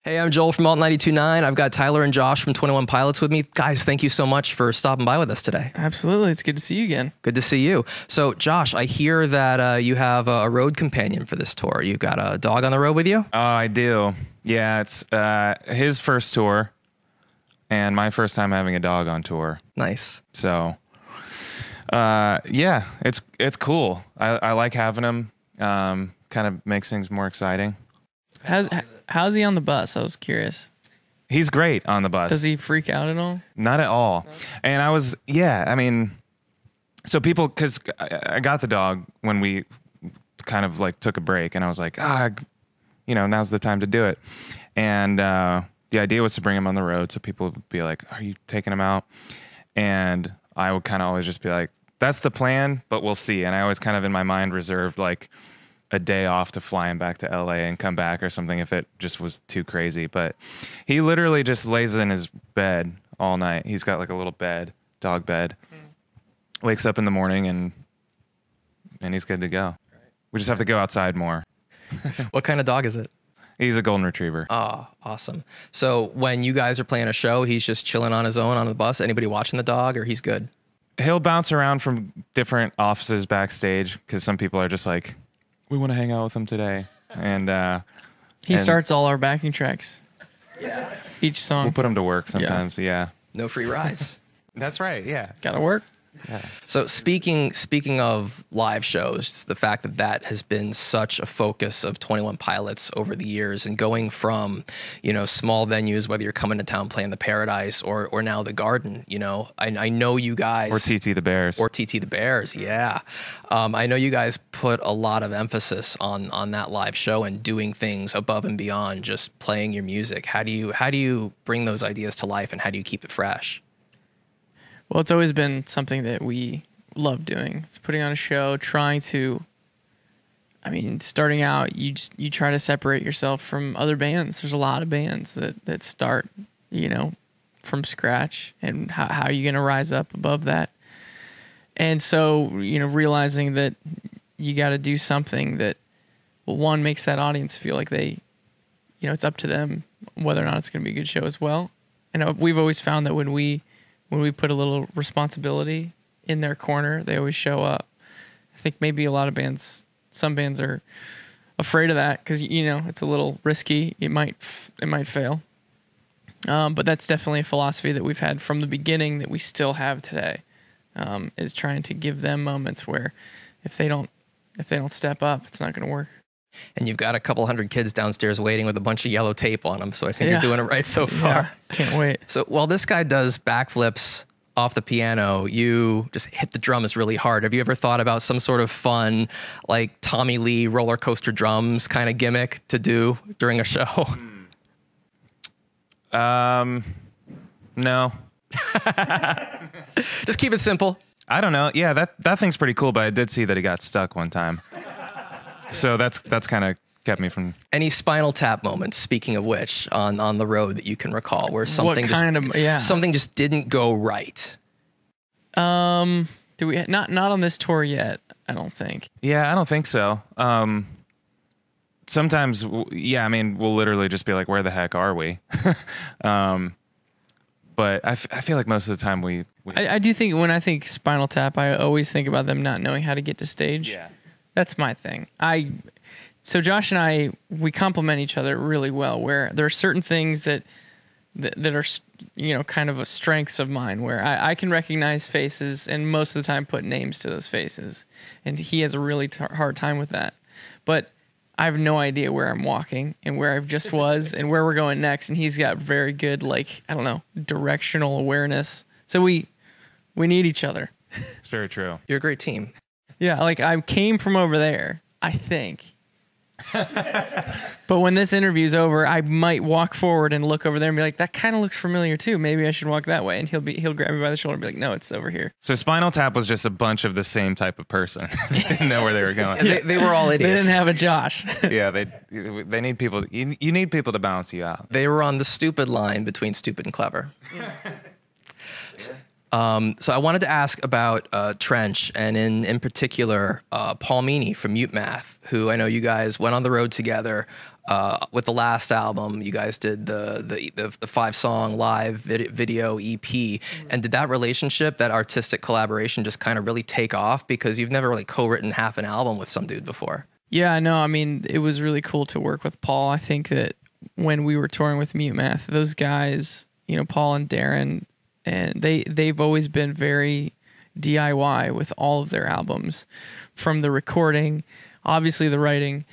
Hey, I'm Joel from Alt 92.9. I've got Tyler and Josh from 21 Pilots with me. Guys, thank you so much for stopping by with us today. Absolutely. It's good to see you again. Good to see you. So, Josh, I hear that you have a road companion for this tour. You got a dog on the road with you? Oh, I do. Yeah, it's his first tour and my first time having a dog on tour. Nice. So, yeah, it's cool. I like having him. Kind of makes things more exciting. How's he on the bus? I was curious. He's great on the bus. Does he freak out at all? Not at all. And so people, because I got the dog when we kind of like took a break, and I was like, now's the time to do it. And the idea was to bring him on the road so people would be like, are you taking him out? And I would kind of always just be like, that's the plan, but we'll see. And I always kind of in my mind reserved like a day off to fly him back to LA and come back or something if it just was too crazy. But he literally just lays in his bed all night. He's got like a little bed, dog bed. Wakes up in the morning and he's good to go. We just have to go outside more. What kind of dog is it? He's a golden retriever. Oh, awesome. So when you guys are playing a show, he's just chilling on his own on the bus. Anybody watching the dog, or he's good? He'll bounce around from different offices backstage because some people are just like, we want to hang out with him today. And he starts all our backing tracks. Yeah. Each song. We'll put him to work sometimes. Yeah. No free rides. That's right. Yeah. Gotta work. Yeah. So speaking of live shows, the fact that has been such a focus of 21 Pilots over the years, and going from, small venues, whether you're coming to town playing the Paradise or now the Garden, I know you guys. Or TT the Bears. Yeah. I know you guys put a lot of emphasis on that live show and doing things above and beyond just playing your music. How do you bring those ideas to life, and how do you keep it fresh? Well, it's always been something that we love doing. It's putting on a show, starting out, you try to separate yourself from other bands. There's a lot of bands that start, from scratch, and how are you going to rise up above that? And so, realizing that you got to do something that, one, makes that audience feel like they, it's up to them whether or not it's going to be a good show as well. And we've always found that when we put a little responsibility in their corner, they always show up. I think maybe some bands are afraid of that because, it's a little risky. It might fail. But that's definitely a philosophy that we've had from the beginning that we still have today, is trying to give them moments where if they don't step up, it's not going to work. And you've got a couple hundred kids downstairs waiting with a bunch of yellow tape on them, so I think you're doing it right so far. Yeah, can't wait. So while this guy does backflips off the piano, you just hit the drums really hard. Have you ever thought about some sort of fun, like Tommy Lee roller coaster drums kind of gimmick to do during a show? No. Just keep it simple. I don't know. Yeah, that thing's pretty cool, but I did see that he got stuck one time. So that's kind of kept me from. Any Spinal Tap moments, speaking of which, on the road that you can recall where something something just didn't go right? Do we not on this tour yet? I don't think. Yeah, I don't think so. Sometimes, we'll literally just be like, where the heck are we? But I feel like most of the time we I do think when I think Spinal Tap, I always think about them not knowing how to get to stage. Yeah. That's my thing. So Josh and we complement each other really well, where there are certain things that are, kind of strengths of mine, where I can recognize faces and most of the time put names to those faces. And he has a really hard time with that. But I have no idea where I'm walking and where I've just was and where we're going next. And he's got very good, directional awareness. So we need each other. It's very true. You're a great team. Yeah, I came from over there, I think. But when this interview's over, I might walk forward and look over there and be like, that kind of looks familiar too. Maybe I should walk that way. And he'll grab me by the shoulder and be like, no, it's over here. So Spinal Tap was just a bunch of the same type of person. Didn't know where they were going. They were all idiots. They didn't have a Josh. Yeah, they need people. You need people to balance you out. They were on the stupid line between stupid and clever. So I wanted to ask about Trench, and in particular, Paul Meany from Mutemath, who I know you guys went on the road together. with the last album, you guys did the 5-song live video EP. And did that relationship, that artistic collaboration, just kind of really take off? Because you've never really co-written half an album with some dude before. Yeah, no, I mean, it was really cool to work with Paul. I think that when we were touring with Mutemath, those guys, you know, Paul and Darren, and they've always been very DIY with all of their albums, from the recording, obviously the writing,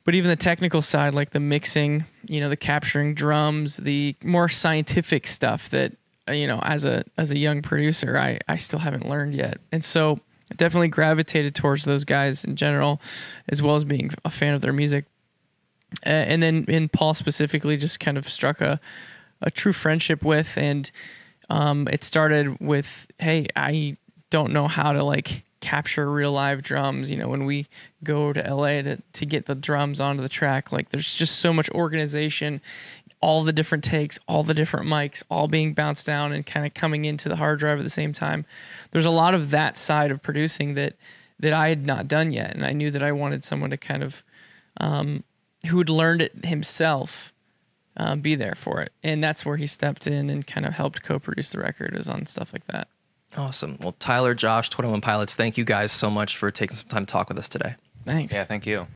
but even the technical side, like the mixing, you know, the capturing drums, the more scientific stuff that, you know, as a young producer, I still haven't learned yet. And so I definitely gravitated towards those guys in general, as well as being a fan of their music. And then in Paul specifically, just kind of struck a true friendship with, and it started with, hey, I don't know how to like capture real live drums. You know, when we go to LA to get the drums onto the track, like there's just so much organization, all the different takes, all the different mics, all being bounced down and kind of coming into the hard drive at the same time. There's a lot of that side of producing that I had not done yet. And I knew that I wanted someone to kind of, who had learned it himself, be there for it. And that's where he stepped in and kind of helped co-produce the record, is on stuff like that. Awesome. Well, Tyler, Josh, 21 Pilots, thank you guys so much for taking some time to talk with us today. Thanks. Yeah, thank you.